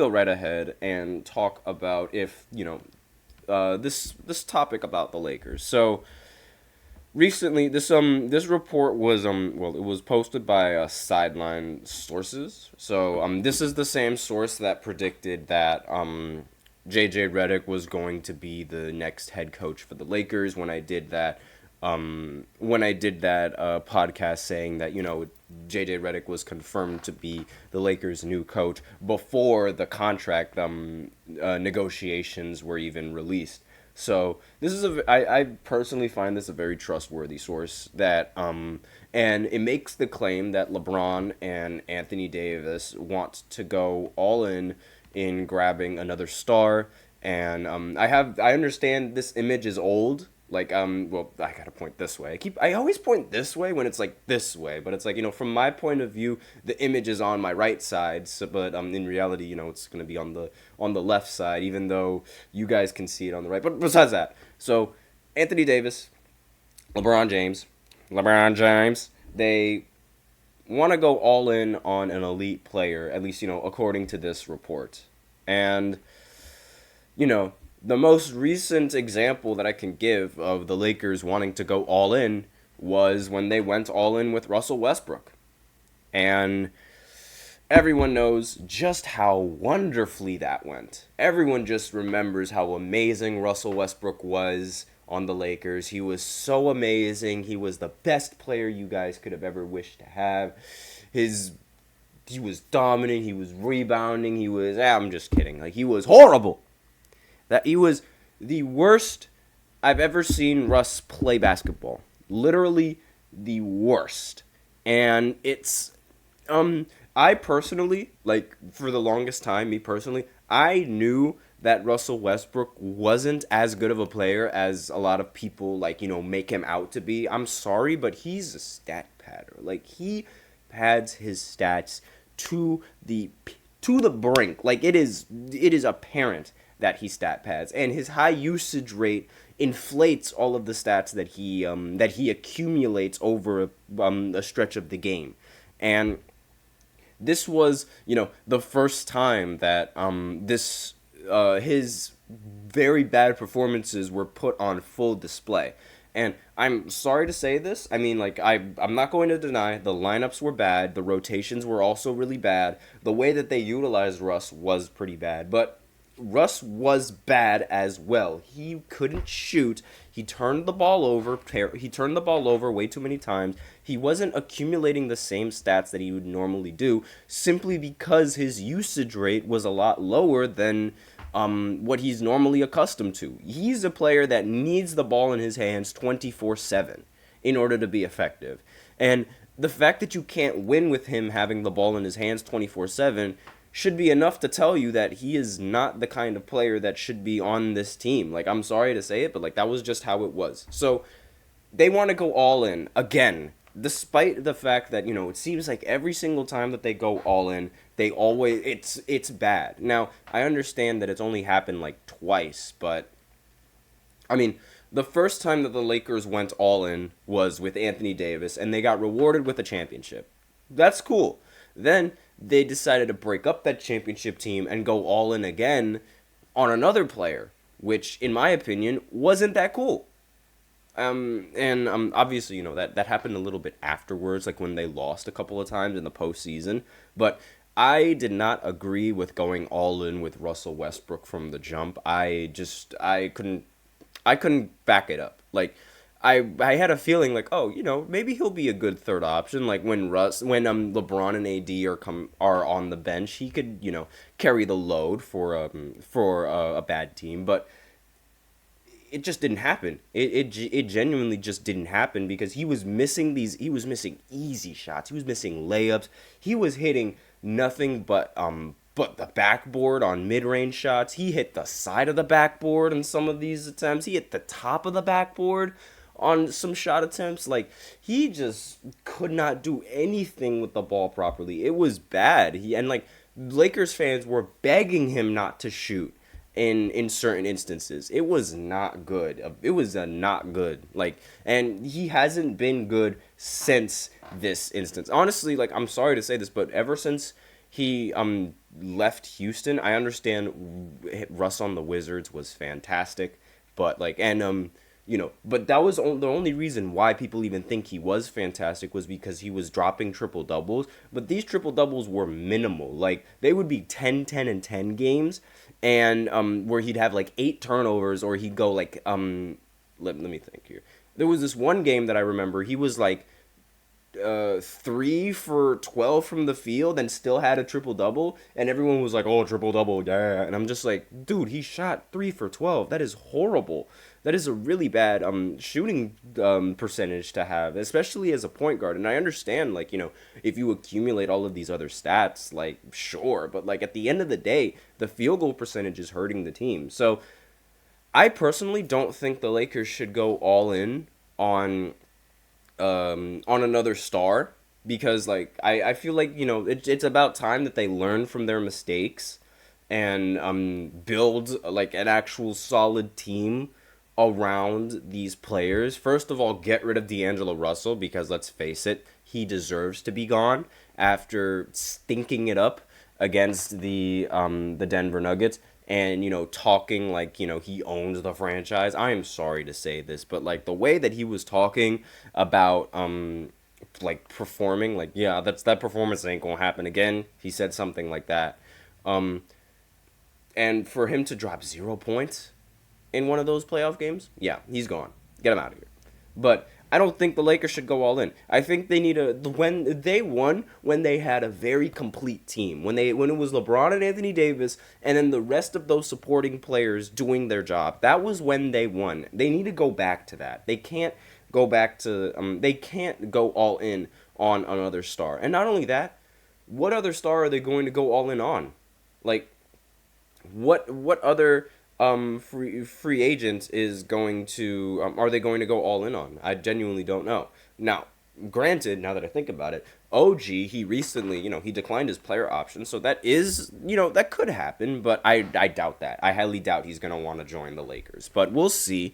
go right ahead and talk about if this topic about the Lakers. So recently, this report was it was posted by Sideline Sources. So this is the same source that predicted that JJ Redick was going to be the next head coach for the Lakers when I did that podcast saying that JJ Redick was confirmed to be the Lakers' new coach before the contract negotiations were even released. So this is I personally find this a very trustworthy source that and it makes the claim that LeBron and Anthony Davis want to go all in grabbing another star. And I understand this image is old. Like well, I gotta point this way. I always point this way when it's like this way, but it's like from my point of view, the image is on my right side. So, but in reality, it's gonna be on the left side, even though you guys can see it on the right. But besides that, so Anthony Davis, LeBron James, they want to go all in on an elite player, at least according to this report, and you know, the most recent example that I can give of the Lakers wanting to go all in was when they went all in with Russell Westbrook. And everyone knows just how wonderfully that went. Everyone just remembers how amazing Russell Westbrook was on the Lakers. He was so amazing. He was the best player you guys could have ever wished to have. He was dominant. He was rebounding. I'm just kidding. Like, he was horrible. That he was the worst I've ever seen Russ play basketball. Literally the worst. And it's I personally, like, for the longest time, me personally, I knew that Russell Westbrook wasn't as good of a player as a lot of people make him out to be. I'm sorry, but he's a stat padder. Like, he pads his stats to the brink. Like, it is apparent that he stat pads, and his high usage rate inflates all of the stats that he accumulates over a stretch of the game. And this was the first time that his very bad performances were put on full display. And I'm sorry to say this. I mean, like, I'm not going to deny the lineups were bad. The rotations were also really bad. The way that they utilized Russ was pretty bad. But Russ was bad as well. He couldn't shoot. He turned the ball over. He turned the ball over way too many times. He wasn't accumulating the same stats that he would normally do, simply because his usage rate was a lot lower than what he's normally accustomed to. He's a player that needs the ball in his hands 24/7 in order to be effective. And the fact that you can't win with him having the ball in his hands 24/7 should be enough to tell you that he is not the kind of player that should be on this team. Like, I'm sorry to say it, but that was just how it was. So they want to go all in again, despite the fact that it seems like every single time that they go all in, they always it's bad. Now, I understand that it's only happened twice, but I mean, the first time that the Lakers went all in was with Anthony Davis, and they got rewarded with a championship. That's cool. Then they decided to break up that championship team and go all in again on another player, which, in my opinion, wasn't that cool. And obviously, that happened a little bit afterwards, like when they lost a couple of times in the postseason. But I did not agree with going all in with Russell Westbrook from the jump. I couldn't back it up. Like, I had a feeling like, oh, maybe he'll be a good third option. Like, when LeBron and AD are on the bench, he could carry the load for a bad team. But it just didn't happen. It genuinely just didn't happen, because he was missing easy shots. He was missing layups. He was hitting nothing but the backboard on mid-range shots. He hit the side of the backboard on some of these attempts. He hit the top of the backboard on some shot attempts. Like, he just could not do anything with the ball properly. It was bad. Lakers fans were begging him not to shoot in certain instances. It was not good. It was not good. And he hasn't been good since this instance. Honestly, I'm sorry to say this, but ever since he left Houston. I understand Russ on the Wizards was fantastic, but like, and but that was the only reason why people even think he was fantastic was because he was dropping triple doubles. But these triple doubles were minimal. Like, they would be 10, 10, and 10 games, and where he'd have like 8 turnovers, or he'd go like let me think here. There was this one game that I remember. He was like 3 for 12 from the field and still had a triple double, and everyone was like, "Oh, triple double, yeah!" And I'm just like, dude, he shot 3 for 12. That is horrible. That is a really bad shooting percentage to have, especially as a point guard. And I understand, like, if you accumulate all of these other stats, like, sure, but like at the end of the day, the field goal percentage is hurting the team. So I personally don't think the Lakers should go all in on another star, because like I feel like it's about time that they learn from their mistakes and build like an actual solid team around these players. First of all, get rid of D'Angelo Russell, because let's face it, he deserves to be gone after stinking it up against the Denver Nuggets. And, talking like, he owns the franchise. I am sorry to say this, but, like, the way that he was talking about, like, performing, like, yeah, that performance ain't gonna happen again. He said something like that. And for him to drop 0 points in one of those playoff games, yeah, he's gone. Get him out of here. But I don't think the Lakers should go all in. I think they need when they won, when they had a very complete team, when it was LeBron and Anthony Davis, and then the rest of those supporting players doing their job. That was when they won. They need to go back to that. They can't go back to they can't go all in on another star. And not only that, what other star are they going to go all in on? Like, what other free agent is going to are they going to go all in on? I genuinely don't know. Now, granted, now that I think about it, OG, he recently, he declined his player option, so that is, that could happen, but I doubt that. I highly doubt he's going to want to join the Lakers, but we'll see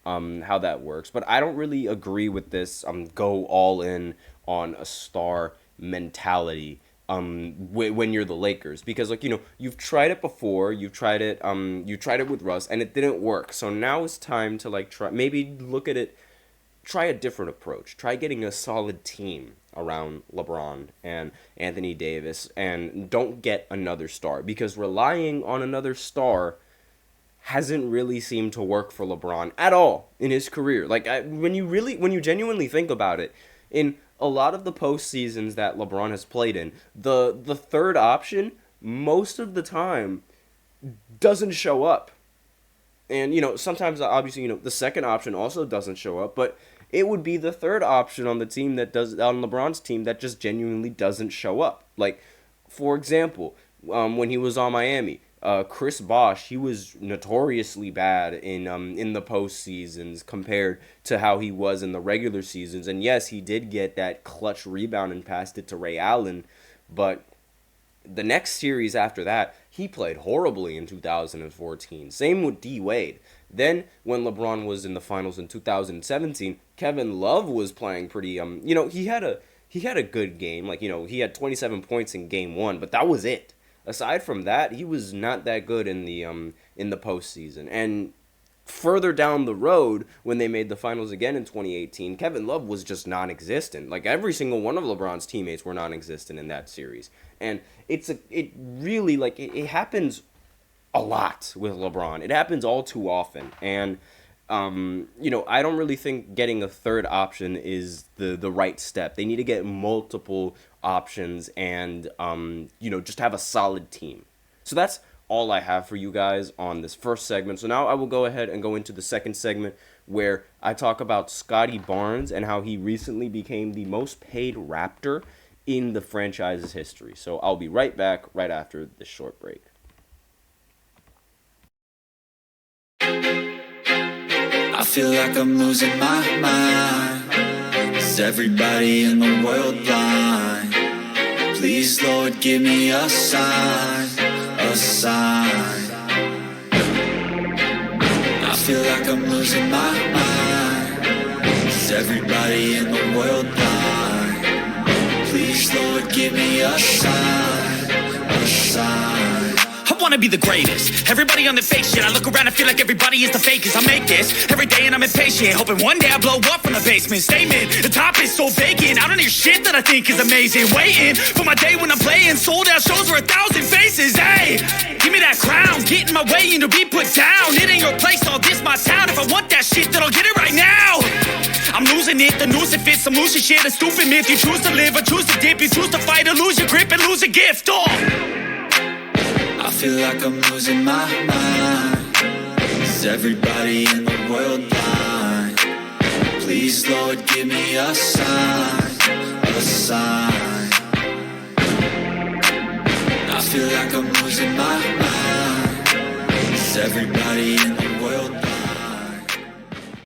how that works. But I don't really agree with this go all in on a star mentality when you're the Lakers, because like you've tried it before, you tried it with Russ and it didn't work, so now it's time to like try a different approach, try getting a solid team around LeBron and Anthony Davis, and don't get another star, because relying on another star hasn't really seemed to work for LeBron at all in his career. Like when you genuinely think about it, in a lot of the postseasons that LeBron has played in, the third option most of the time doesn't show up. And sometimes obviously the second option also doesn't show up, but it would be the third option on LeBron's team that just genuinely doesn't show up. Like, for example, when he was on Miami, Chris Bosh, he was notoriously bad in the postseasons compared to how he was in the regular seasons. And yes, he did get that clutch rebound and passed it to Ray Allen, but the next series after that, he played horribly in 2014. Same with D Wade. Then when LeBron was in the finals in 2017, Kevin Love was playing pretty he had a good game. Like, he had 27 points in game 1, but that was it. Aside from that, he was not that good in the postseason. And further down the road, when they made the finals again in 2018, Kevin Love was just non-existent. Like, every single one of LeBron's teammates were non-existent in that series. And it really, like, it happens a lot with LeBron. It happens all too often. And I don't really think getting a third option is the right step. They need to get multiple options and just have a solid team. So that's all I have for you guys on this first segment. So now I will go ahead and go into the second segment, where I talk about Scotty Barnes and how he recently became the most paid Raptor in the franchise's history. So I'll be right back right after this short break. I feel like I'm losing my mind. Is everybody in the world blind? Please, Lord, give me a sign, a sign. I feel like I'm losing my mind. Is everybody in the world blind? Please, Lord, give me a sign, sign. I wanna be the greatest. Everybody on the fake shit. I look around and feel like everybody is the fakest. I make this every day and I'm impatient, hoping one day I blow up from the basement. Statement, the top is so vacant. I don't hear shit that I think is amazing. Waiting for my day when I'm playing sold out shows for 1,000 faces. Hey, give me that crown, get in my way and to be put down. It ain't your place, all this my town. If I want that shit, then I'll get it right now. I'm losing it, the noose it fits. I'm losing shit, a stupid myth. You choose to live or choose to dip. You choose to fight or lose your grip and lose a gift. Oh, I feel like I'm losing my mind. Is everybody in the world blind? Please, Lord, give me a sign, a sign. I feel like I'm losing my mind. Is everybody in the world blind?